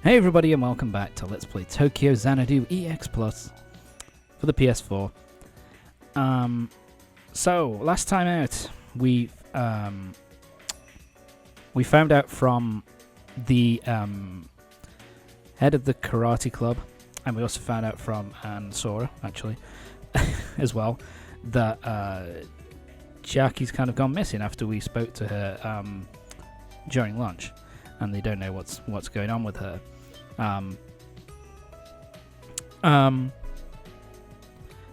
Hey everybody and welcome back to Let's Play Tokyo Xanadu EX Plus for the PS4. So last time out we found out from the head of the karate club, and we also found out from Sora actually as well that Chiaki's kind of gone missing after we spoke to her during lunch, and they don't know what's going on with her.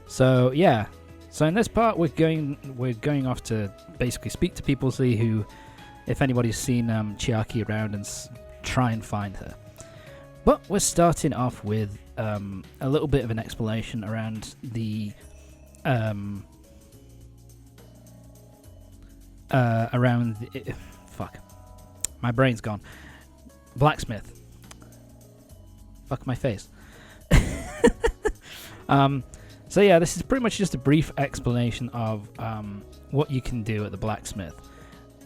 So yeah, so in this part we're going off to basically speak to people, see if anybody's seen Chiaki around, and try and find her. But we're starting off with a little bit of an explanation around the fuck, my brain's gone. Blacksmith. Fuck my face. So yeah, this is pretty much just a brief explanation of what you can do at the blacksmith.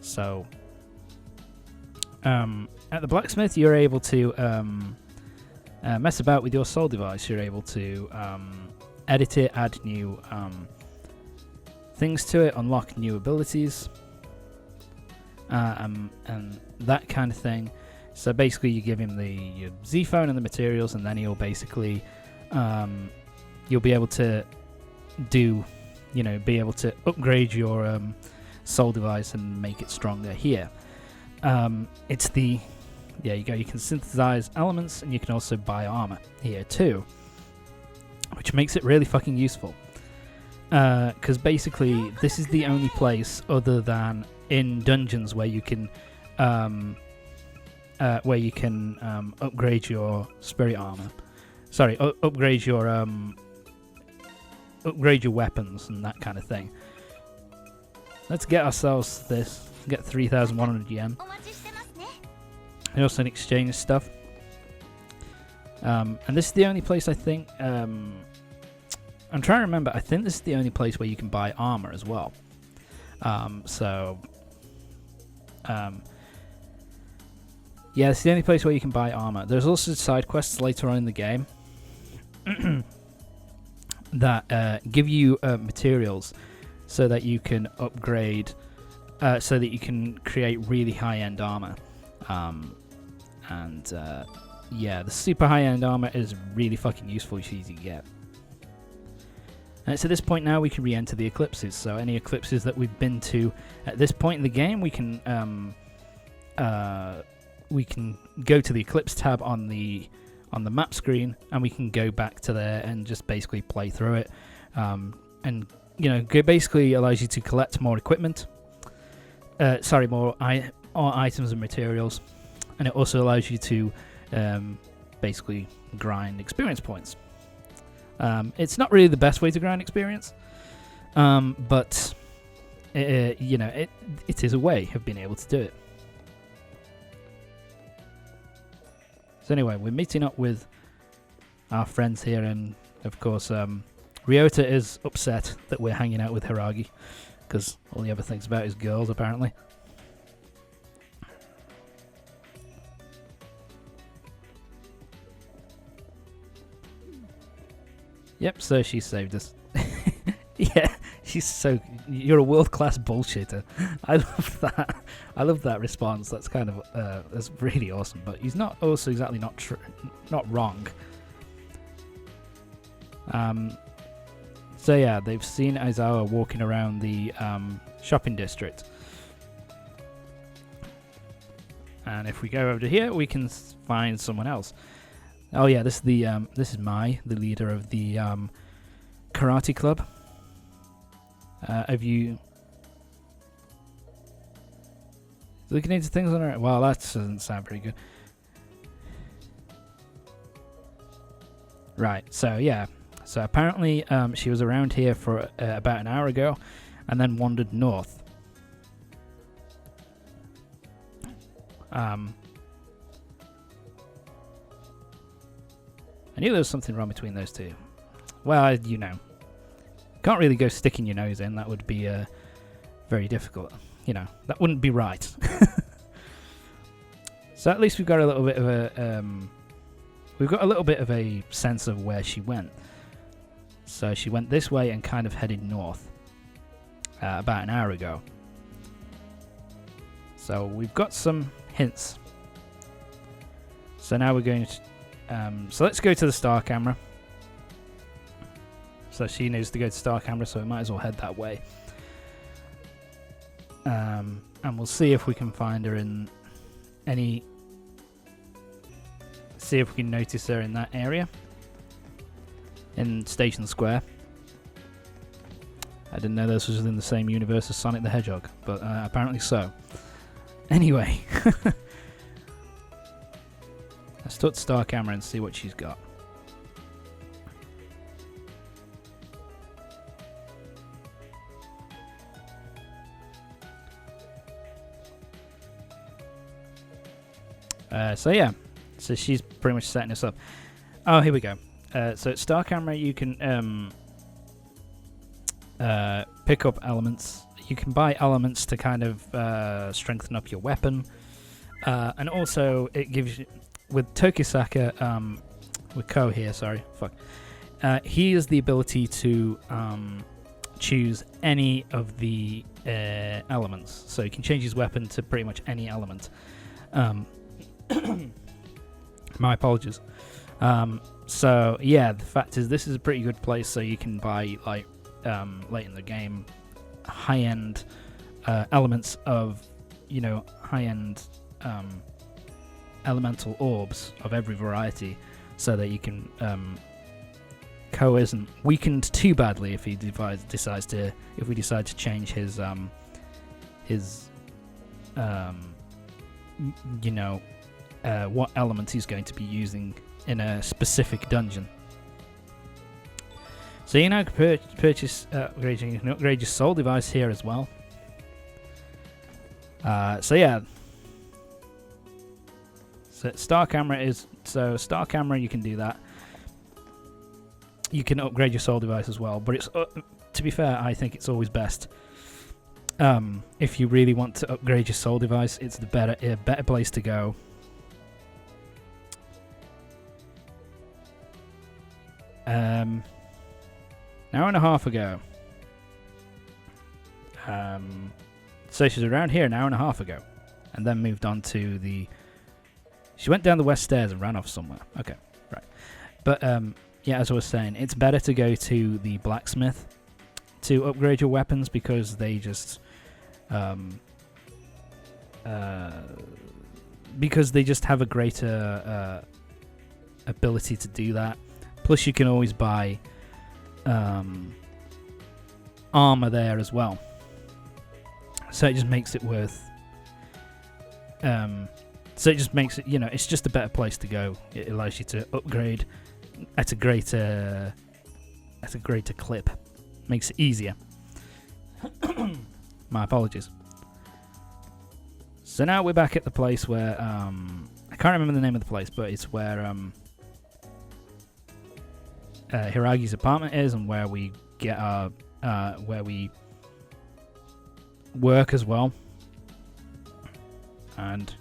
So at the blacksmith, you're able to mess about with your soul device. You're able to edit it, add new things to it, unlock new abilities, and that kind of thing. So basically, you give him your Z phone and the materials, and then he'll basically, you'll be able to be able to upgrade your soul device and make it stronger here. It's the, you can synthesize elements, and you can also buy armor here too, which makes it really fucking useful. Because basically, this is the only place other than in dungeons where you can upgrade your spirit armor. Sorry, upgrade your weapons and that kind of thing. Let's get ourselves this. Get 3,100 yen. And also exchange stuff. And this is the only place I think. I'm trying to remember. I think this is the only place where you can buy armor as well. Yeah, it's the only place where you can buy armor. There's also side quests later on in the game that give you materials so that you can upgrade, so that you can create really high-end armor. Yeah, the super high-end armor is really fucking useful, it's easy to get. And it's at this point now we can re-enter the eclipses. So any eclipses that we've been to at this point in the game, we can go to the Eclipse tab on the map screen, and we can go back to there and just basically play through it. And basically allows you to collect more equipment. More items and materials, and it also allows you to basically grind experience points. It's not really the best way to grind experience, but it is a way of being able to do it. So anyway, we're meeting up with our friends here, and of course Ryota is upset that we're hanging out with Hiragi, because all he ever thinks about is girls, apparently. Yep, so she saved us. Yeah, you're a world-class bullshitter. I love that. I love that response. That's kind of, that's really awesome. But he's not also exactly not wrong. So yeah, they've seen Aizawa walking around the shopping district. And if we go over to here, we can find someone else. Oh yeah, this is the leader of the karate club. Have you looking into things on her? Well, that doesn't sound pretty good. Right. So yeah. So apparently, she was around here for about an hour ago, and then wandered north. I knew there was something wrong between those two. Well, can't really go sticking your nose in. That would be very difficult. That wouldn't be right. So at least we've got a little bit of a we've got a little bit of a sense of where she went. So she went this way and kind of headed north about an hour ago. So we've got some hints. So now we're going to... so let's go to the star camera. So she knows to go to star camera, so we might as well head that way. And we'll see if we can find her in any... See if we can notice her in that area. In Station Square. I didn't know this was in the same universe as Sonic the Hedgehog, but apparently so. Anyway. Let's start star camera and see what she's got. So yeah, so she's pretty much setting us up. Oh, here we go. So at star camera you can pick up elements. You can buy elements to kind of strengthen up your weapon. And also it gives you, with Tokisaka, with Ko here, sorry, fuck. He has the ability to choose any of the elements. So he can change his weapon to pretty much any element. My apologies. So yeah, the fact is this is a pretty good place, so you can buy like late in the game high-end elements of, you know, high-end elemental orbs of every variety, so that you can Ko isn't weakened too badly if he decides to change his you know, what element he's going to be using in a specific dungeon. So you now can purchase upgrading. You can upgrade your soul device here as well. So yeah. So star camera you can do that. You can upgrade your soul device as well, but it's to be fair, I think it's always best. If you really want to upgrade your soul device, it's the better place to go. An hour and a half ago. So she's around here an hour and a half ago, and then moved on to the... She went down the west stairs and ran off somewhere. Okay, right. But yeah, as I was saying, it's better to go to the blacksmith to upgrade your weapons, because they just have a greater ability to do that. Plus, you can always buy armor there as well, so it just makes it worth. So it just makes it, you know, it's just a better place to go. It allows you to upgrade at a greater clip. Makes it easier. My apologies. So now we're back at the place where I can't remember the name of the place, but it's where Hiragi's apartment is, and where we get our where we work as well. And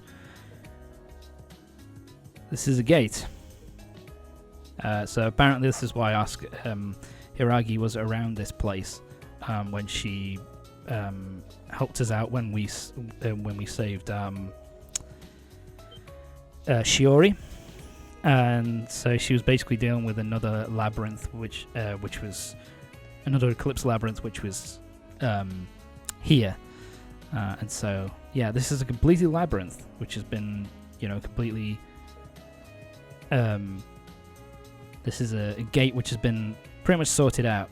this is a gate. So apparently this is why Hiragi was around this place when she helped us out when we saved Shiori. And so she was basically dealing with another labyrinth, which was another Eclipse labyrinth, which was here. And so, yeah, this is a completely labyrinth, which has been, you know, completely... this is a gate which has been pretty much sorted out.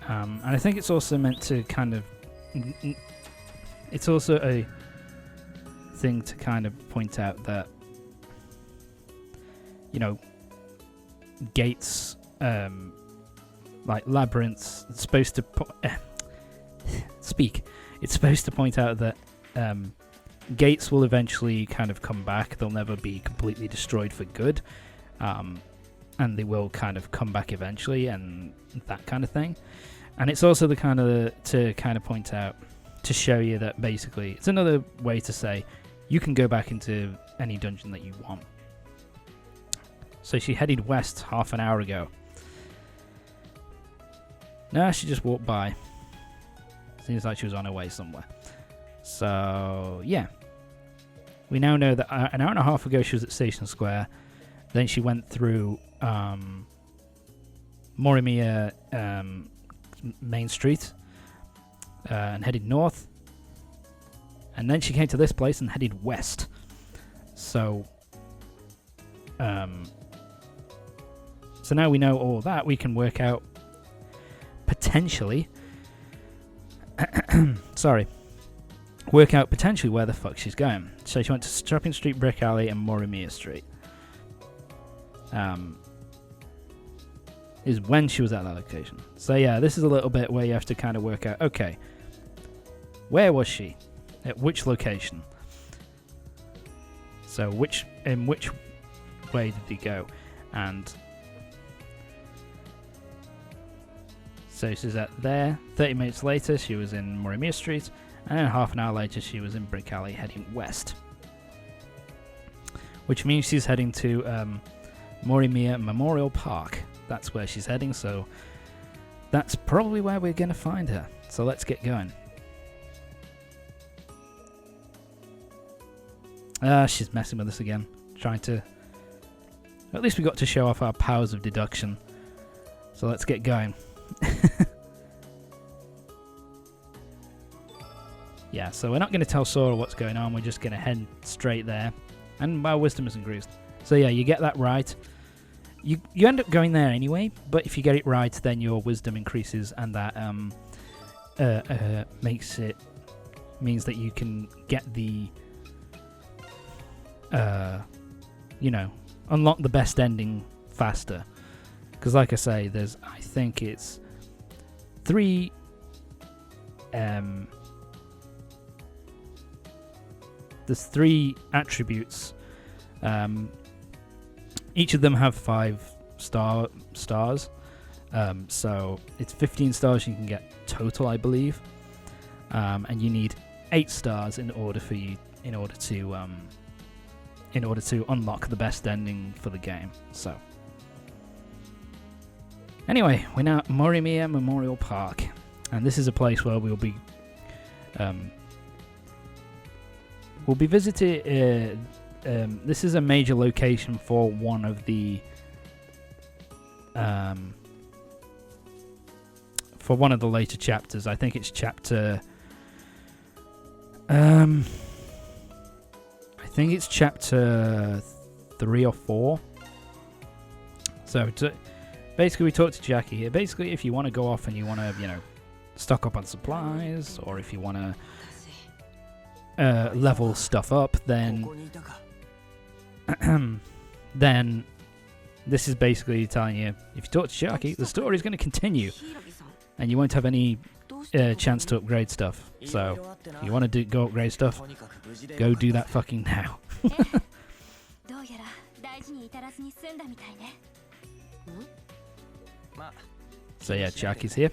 And I think it's also meant to kind of... It's also a thing to kind of point out that, you know, gates, like labyrinths, it's supposed to it's supposed to point out that gates will eventually kind of come back. They'll never be completely destroyed for good, and they will kind of come back eventually, and that kind of thing. And it's also the kind of to kind of point out, to show you that basically it's another way to say you can go back into any dungeon that you want. So she headed west half an hour ago. No, she just walked by. Seems like she was on her way somewhere. So, yeah. We now know that an hour and a half ago she was at Station Square. Then she went through Morimiya Main Street and headed north. And then she came to this place and headed west. So, so now we know all that. We can work out potentially... work out potentially where the fuck she's going. So she went to Shopping Street, Brick Alley, and Morimiya Street. Is when she was at that location. So yeah, this is a little bit where you have to kind of work out, okay, where was she? At which location? So in which way did he go? And so she's at there. 30 minutes later, she was in Morimiya Street. And then half an hour later, she was in Brick Alley heading west. Which means she's heading to Morimiya Memorial Park. That's where she's heading, so that's probably where we're going to find her. So let's get going. She's messing with us again. Trying to... At least we got to show off our powers of deduction. So let's get going. Yeah, so we're not going to tell Sora what's going on. We're just going to head straight there. And our wisdom is increased. So yeah, you get that right. You end up going there anyway, but if you get it right, then your wisdom increases, and that means that you can get the unlock the best ending faster. Because like I say, I think it's 3 there's 3 attributes. Each of them have 5 stars. So it's 15 stars you can get total, I believe. And you need 8 stars in order to unlock the best ending for the game. So anyway, we're now at Morimiya Memorial Park, and this is a place where we'll be visiting. This is a major location for one of the later chapters. I think it's chapter chapter 3 or 4. So basically we talked to Chiaki here. Basically, if you want to go off and you want to, stock up on supplies, or if you want to level stuff up, then this is basically telling you, if you talk to Chiaki, the story is going to continue, and you won't have any chance to upgrade stuff. So, if you want to go upgrade stuff, go do that fucking now. So yeah, Chiaki's here.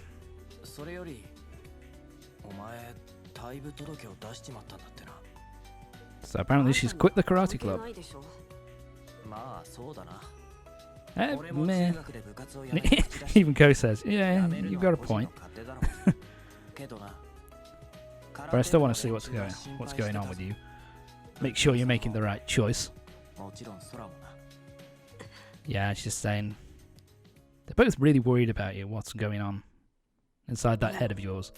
So apparently she's quit the karate club. Meh. Even Ko says, yeah, you've got a point. But I still want to see what's going on with you. Make sure you're making the right choice. Yeah, she's saying they're both really worried about you. What's going on inside that head of yours?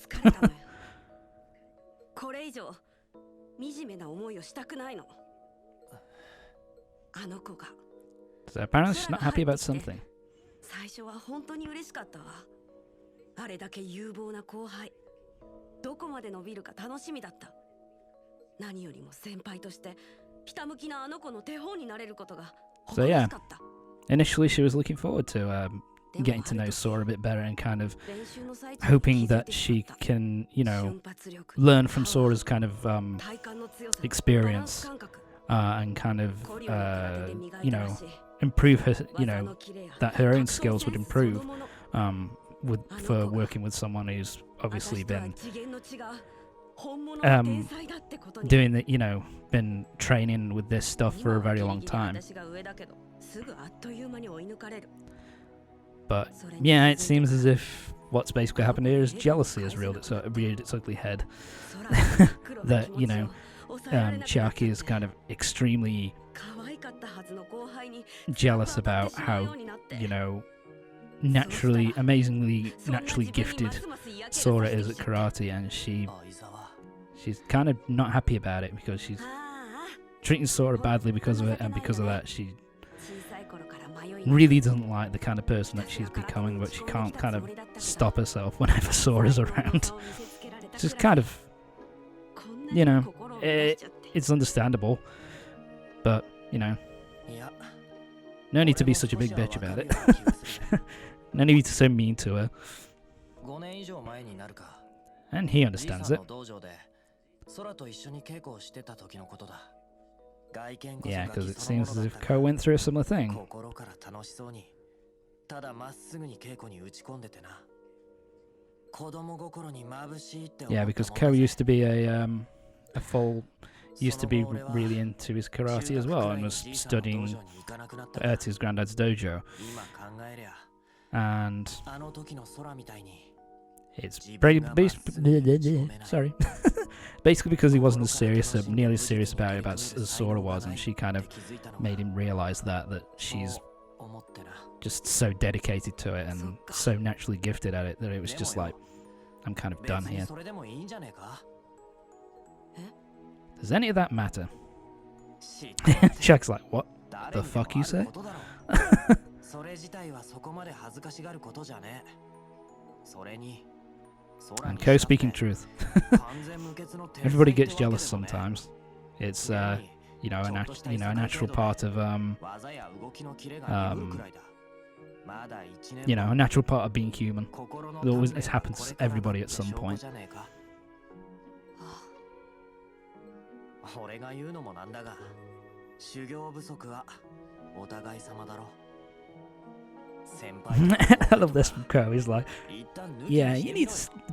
So apparently she's not happy about something. So yeah, initially she was looking forward to getting to know Sora a bit better and kind of hoping that she can, learn from Sora's kind of experience and kind of, improve her, that her own skills would improve for working with someone who's obviously been doing the, you know, been training with this stuff for a very long time. But yeah, it seems as if what's basically happened here is jealousy has reared its ugly head. That, you know, Chiaki is kind of extremely jealous about how, you know, amazingly naturally gifted Sora is at karate, and she's kind of not happy about it because she's treating Sora badly because of it, and because of that she really doesn't like the kind of person that she's becoming, but she can't kind of stop herself whenever Sora's around. It's just kind of, you know, it's understandable, but, you know, no need to be such a big bitch about it. No need to be so mean to her. And he understands it. Yeah, because it seems as if Ko went through a similar thing. Yeah, because Ko used to be used to be really into his karate as well, and was studying at his granddad's dojo. And it's sorry, basically because he wasn't nearly as serious about it as Sora was, and she kind of made him realize that she's just so dedicated to it and so naturally gifted at it that it was just like, I'm kind of done here. Does any of that matter? Chuck's like, what the fuck you say? And Ko speaking truth. Everybody gets jealous sometimes. It's you know, a natural part of you know, a natural part of being human. It happens to everybody at some point. I love this from Ko. He's like, yeah,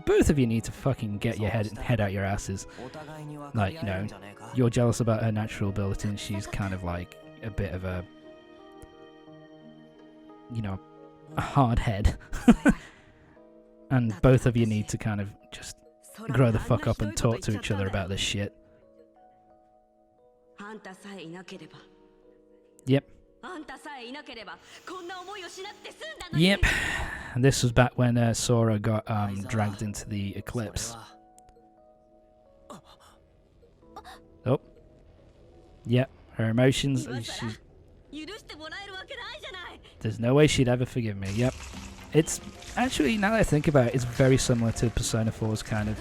both of you need to fucking get your head out your asses. Like, you know, you're jealous about her natural ability, and she's kind of like a bit of a, you know, a hard head. And both of you need to kind of just grow the fuck up and talk to each other about this shit. Yep. Yep. And this was back when Sora got dragged into the Eclipse. Oh. Yep. Her emotions. There's no way she'd ever forgive me. Yep. It's actually, now that I think about it, it's very similar to Persona 4's kind of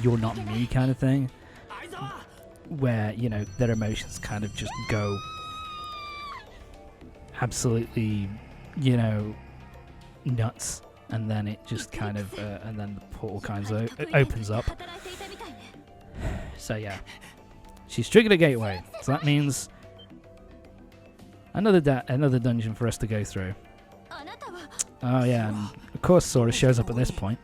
"you're not me" kind of thing, where, you know, their emotions kind of just go absolutely, you know, nuts, and then it just kind of and then the portal kind of opens up. So yeah, she's triggered a gateway, so that means another dungeon for us to go through. Oh yeah, and of course Sora shows up at this point.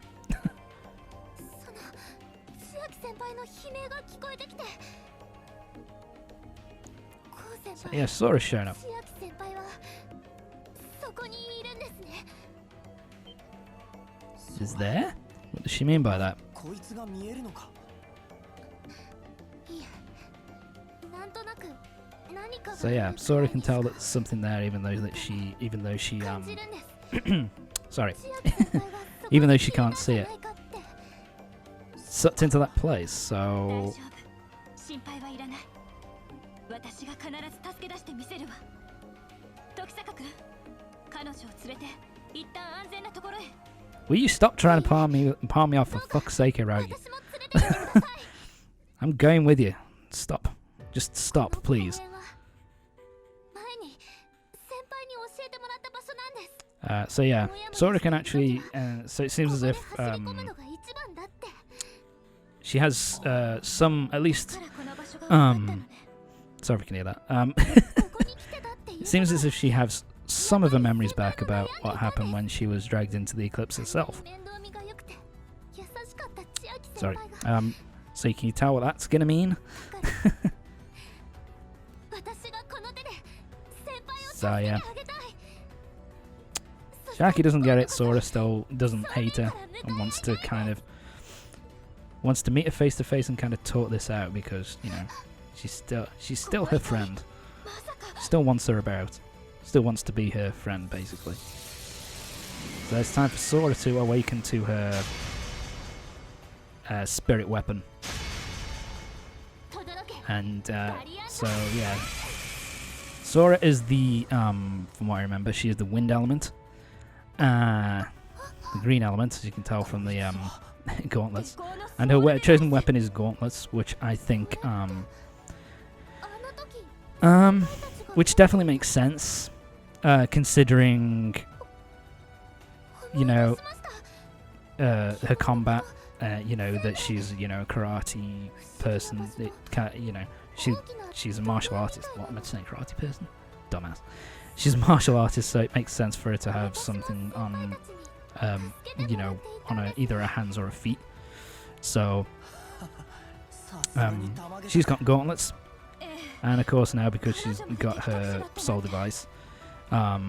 So yeah, Sora's shown up. Is there? What does she mean by that? So yeah, Sora can tell that there's something there, even though she sorry, even though she can't see it. Sucked into that place, so. Will you stop trying to palm me off, for fuck's sake, Iragi? I'm going with you. Stop. Just stop, please. So yeah, Sora can actually, so it seems as if she has some, at least, sorry if you can hear that. It seems as if she has some of her memories back about what happened when she was dragged into the Eclipse itself. Sorry. So can you tell what that's gonna mean? So yeah. Chiaki doesn't get it, Sora still doesn't hate her and wants to meet her face to face and kind of talk this out because, you know, she's still her friend. Still wants her about. Still wants to be her friend, basically. So it's time for Sora to awaken to her spirit weapon. And so yeah, Sora is the from what I remember, she is the wind element. The green element, as you can tell from the gauntlets, and her chosen weapon is gauntlets, which I think which definitely makes sense, considering, you know, her combat. You know that she's, you know, a karate person. It can't, you know, she's a martial artist. What am I saying? Karate person? Dumbass. She's a martial artist, so it makes sense for her to have something on, you know, on either her hands or her feet. So, she's got gauntlets, and of course now because she's got her soul device, her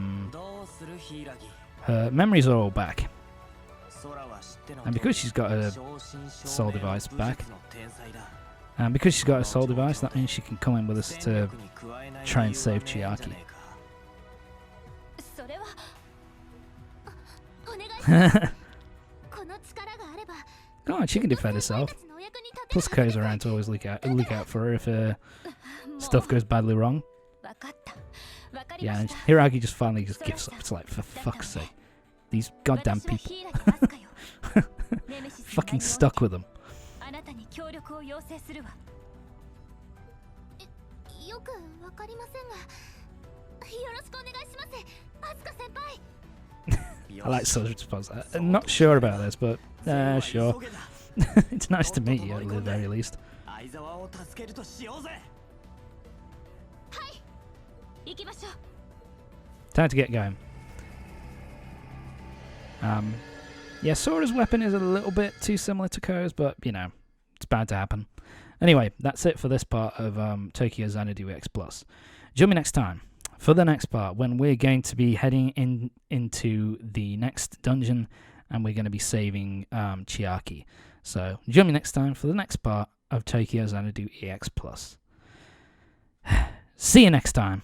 memories are all back. And because she's got her soul device back, and because she's got her soul device, that means she can come in with us to try and save Chiaki. Come on, she can defend herself. Plus Ko's around to always look out for her if stuff goes badly wrong. Yeah, and Hiiragi just finally gives up. It's like, for fuck's sake. These goddamn people. Fucking stuck with them. I like Sora's response. I'm not sure about this, but sure. It's nice to meet you at the very least. Time to get going. Yeah, Sora's weapon is a little bit too similar to Ko's, but, you know, it's bound to happen. Anyway, that's it for this part of Tokyo Xanadu EX Plus. Join me next time for the next part, when we're going to be heading into the next dungeon, and we're going to be saving Chiaki. So, join me next time for the next part of Tokyo Xanadu EX Plus. See you next time.